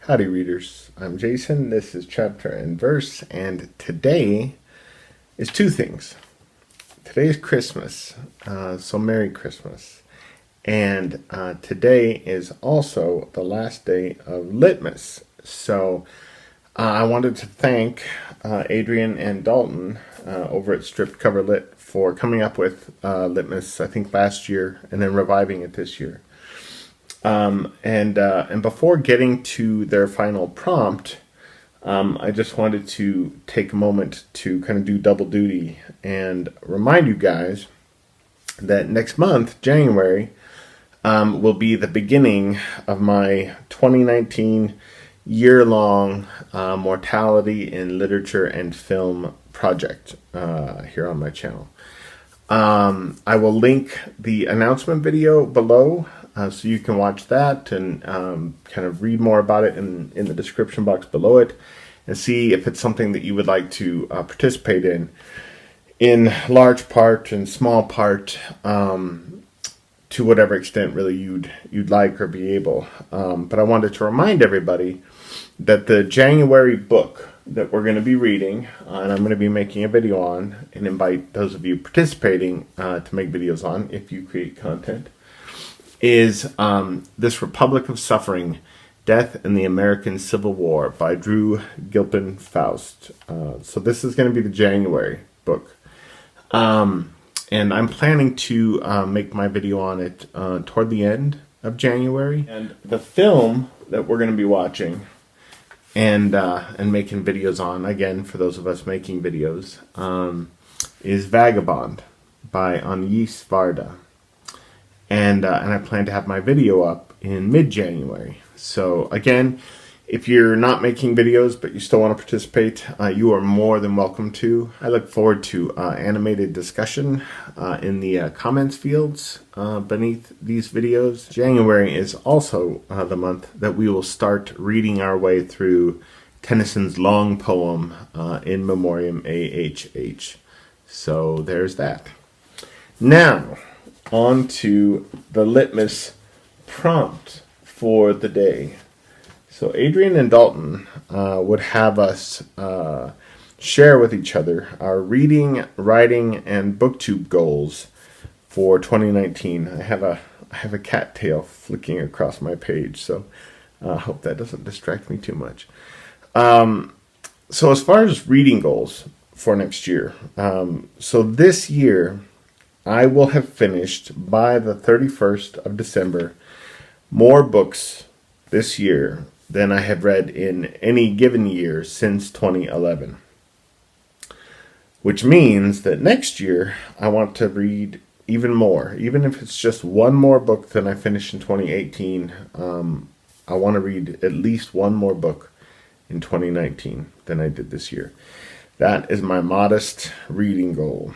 Howdy readers, I'm Jason, this is Chapter and Verse, and today is two things. Today is Christmas, so Merry Christmas. And today is also the last day of Litmas. So I wanted to thank Adrian and Dalton over at Stripped Cover Lit for coming up with Litmas, I think last year, and then reviving it this year. And before getting to their final prompt, I just wanted to take a moment to kind of do double duty and remind you guys that next month, January, will be the beginning of my 2019 year-long Mortality in Literature and Film project here on my channel. I will link the announcement video below so you can watch that and kind of read more about it in the description box below it and see if it's something that you would like to participate in large part and small part, to whatever extent really you'd like or be able. But I wanted to remind everybody that the January book that we're going to be reading, and I'm going to be making a video on, and invite those of you participating to make videos on if you create content, is This Republic of Suffering, Death in the American Civil War by Drew Gilpin Faust. So this is going to be the January book. And I'm planning to make my video on it toward the end of January. And the film that we're going to be watching and making videos on, again, for those of us making videos, is Vagabond by Agnes Varda. And I plan to have my video up in mid-January. So again, if you're not making videos but you still want to participate, you are more than welcome to. I look forward to animated discussion in the comments fields beneath these videos. January is also the month that we will start reading our way through Tennyson's long poem In Memoriam AHH. So there's that. Now, on to the Litmas Prompt for the day. So Adrian and Dalton would have us share with each other our reading, writing, and Booktube goals for 2019. I have a cat tail flicking across my page, so I hope that doesn't distract me too much. So as far as reading goals for next year, so this year I will have finished by the 31st of December more books this year than I have read in any given year since 2011. Which means that next year I want to read even more. Even if it's just one more book than I finished in 2018, I want to read at least one more book in 2019 than I did this year. That is my modest reading goal.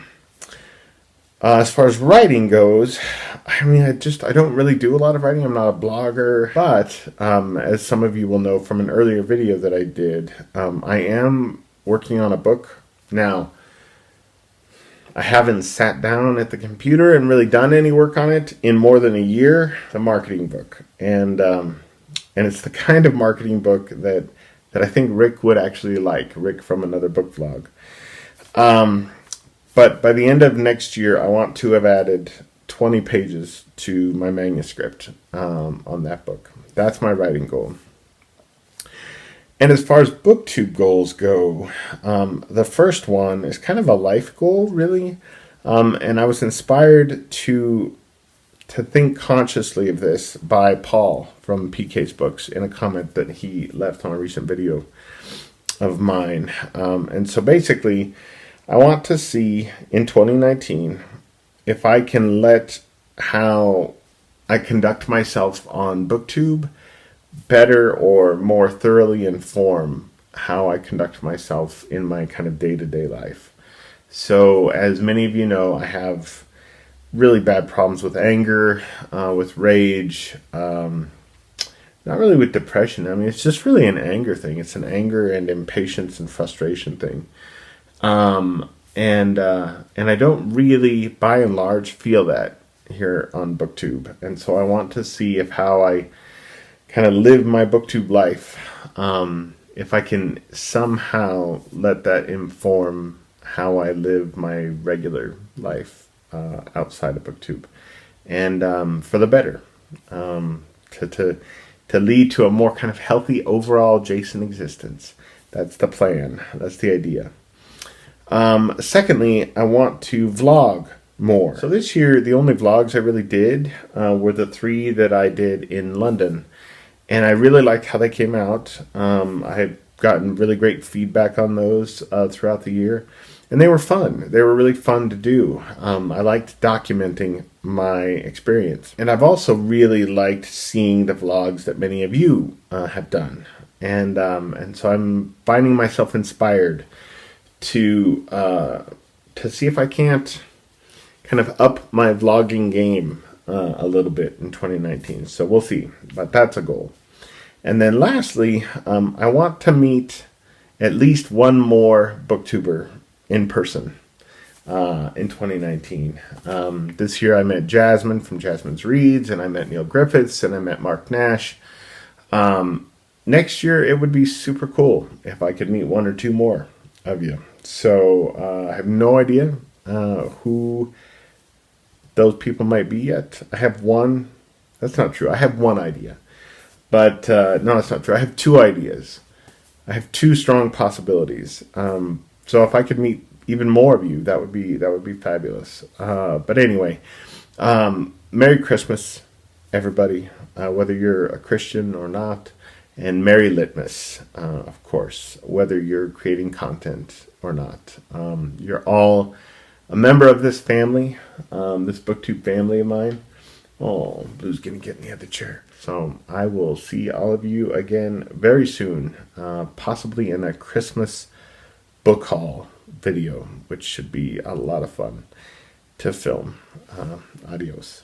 As far as writing goes, I mean, I don't really do a lot of writing. I'm not a blogger, but as some of you will know from an earlier video that I did, I am working on a book. Now, I haven't sat down at the computer and really done any work on it in more than a year. The marketing book, and it's the kind of marketing book that I think Rick would actually like. Rick from another book vlog. But by the end of next year, I want to have added 20 pages to my manuscript on that book. That's my writing goal. And as far as Booktube goals go, the first one is kind of a life goal, really. And I was inspired to think consciously of this by Paul from PK's Books in a comment that he left on a recent video of mine. And so basically, I want to see in 2019 if I can let how I conduct myself on Booktube better or more thoroughly inform how I conduct myself in my kind of day-to-day life. So as many of you know, I have really bad problems with anger, with rage, not really with depression. I mean, it's just really an anger thing. It's an anger and impatience and frustration thing. And I don't really, by and large, feel that here on Booktube. And so I want to see if how I kind of live my Booktube life if I can somehow let that inform how I live my regular life outside of Booktube, and for the better, to lead to a more kind of healthy overall Jason existence. That's the plan. That's the idea. Secondly, I want to vlog more. So this year, the only vlogs I really did were the 3 that I did in London. And I really liked how they came out. I had gotten really great feedback on those throughout the year. And they were fun. They were really fun to do. I liked documenting my experience. And I've also really liked seeing the vlogs that many of you have done. And so I'm finding myself inspired to see if I can't kind of up my vlogging game a little bit in 2019. So we'll see, but that's a goal. And then lastly, I want to meet at least one more booktuber in person in 2019. This year I met Jasmine from Jasmine's Reads, and I met Neil Griffiths, and I met Mark Nash. Next year it would be super cool if I could meet 1 or 2 more of you. So I have no idea who those people might be yet. I have one. That's not true. I have one idea. But no, that's not true. I have 2 ideas. I have 2 strong possibilities. So if I could meet even more of you, that would be fabulous. But anyway, Merry Christmas, everybody, whether you're a Christian or not, and Merry Litmas, of course, whether you're creating content or not. You're all a member of this family, this BookTube family of mine. Oh, Blue's gonna get me out of the chair. So I will see all of you again very soon, possibly in a Christmas book haul video, which should be a lot of fun to film. Adios.